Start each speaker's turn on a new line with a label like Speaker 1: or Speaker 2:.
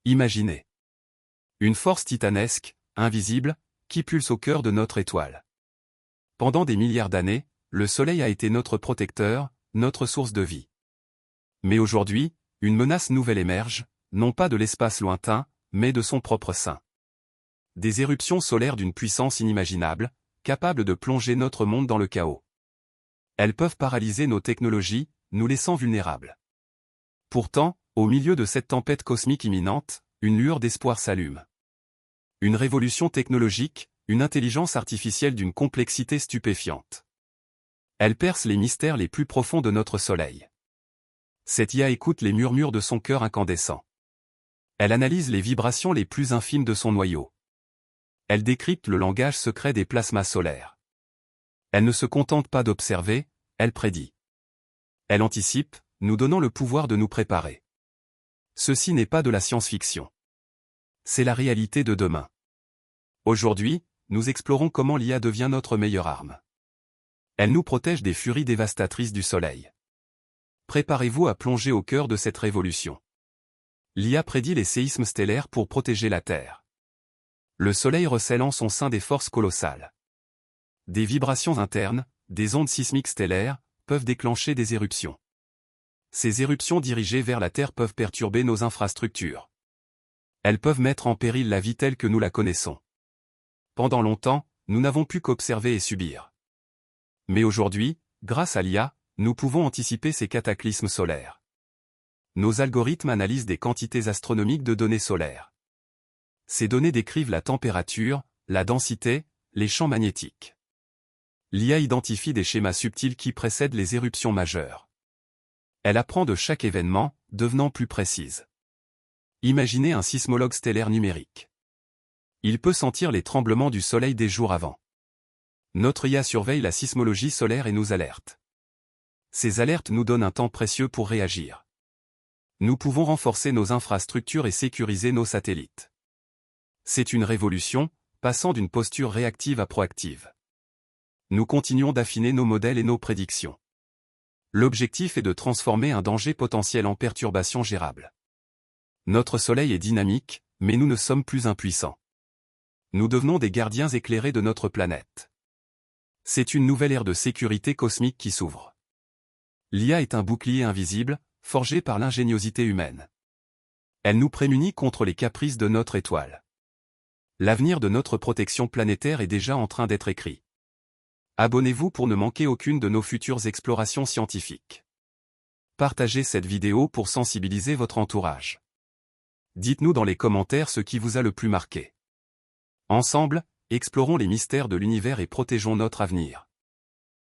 Speaker 1: Imaginez. Une force titanesque, invisible, qui pulse au cœur de notre étoile. Pendant des milliards d'années, le Soleil a été notre protecteur, notre source de vie. Mais aujourd'hui, une menace nouvelle émerge, non pas de l'espace lointain, mais de son propre sein. Des éruptions solaires d'une puissance inimaginable, capables de plonger notre monde dans le chaos. Elles peuvent paralyser nos technologies, nous laissant vulnérables. Pourtant, au milieu de cette tempête cosmique imminente, une lueur d'espoir s'allume. Une révolution technologique, une intelligence artificielle d'une complexité stupéfiante. Elle perce les mystères les plus profonds de notre Soleil. Cette IA écoute les murmures de son cœur incandescent. Elle analyse les vibrations les plus infimes de son noyau. Elle décrypte le langage secret des plasmas solaires. Elle ne se contente pas d'observer, elle prédit. Elle anticipe, nous donnant le pouvoir de nous préparer. Ceci n'est pas de la science-fiction. C'est la réalité de demain. Aujourd'hui, nous explorons comment l'IA devient notre meilleure arme. Elle nous protège des furies dévastatrices du Soleil. Préparez-vous à plonger au cœur de cette révolution. L'IA prédit les séismes stellaires pour protéger la Terre. Le Soleil recèle en son sein des forces colossales. Des vibrations internes, des ondes sismiques stellaires, peuvent déclencher des éruptions. Ces éruptions dirigées vers la Terre peuvent perturber nos infrastructures. Elles peuvent mettre en péril la vie telle que nous la connaissons. Pendant longtemps, nous n'avons pu qu'observer et subir. Mais aujourd'hui, grâce à l'IA, nous pouvons anticiper ces cataclysmes solaires. Nos algorithmes analysent des quantités astronomiques de données solaires. Ces données décrivent la température, la densité, les champs magnétiques. L'IA identifie des schémas subtils qui précèdent les éruptions majeures. Elle apprend de chaque événement, devenant plus précise. Imaginez un sismologue stellaire numérique. Il peut sentir les tremblements du Soleil des jours avant. Notre IA surveille la sismologie solaire et nous alerte. Ces alertes nous donnent un temps précieux pour réagir. Nous pouvons renforcer nos infrastructures et sécuriser nos satellites. C'est une révolution, passant d'une posture réactive à proactive. Nous continuons d'affiner nos modèles et nos prédictions. L'objectif est de transformer un danger potentiel en perturbation gérable. Notre Soleil est dynamique, mais nous ne sommes plus impuissants. Nous devenons des gardiens éclairés de notre planète. C'est une nouvelle ère de sécurité cosmique qui s'ouvre. L'IA est un bouclier invisible, forgé par l'ingéniosité humaine. Elle nous prémunit contre les caprices de notre étoile. L'avenir de notre protection planétaire est déjà en train d'être écrit. Abonnez-vous pour ne manquer aucune de nos futures explorations scientifiques. Partagez cette vidéo pour sensibiliser votre entourage. Dites-nous dans les commentaires ce qui vous a le plus marqué. Ensemble, explorons les mystères de l'univers et protégeons notre avenir.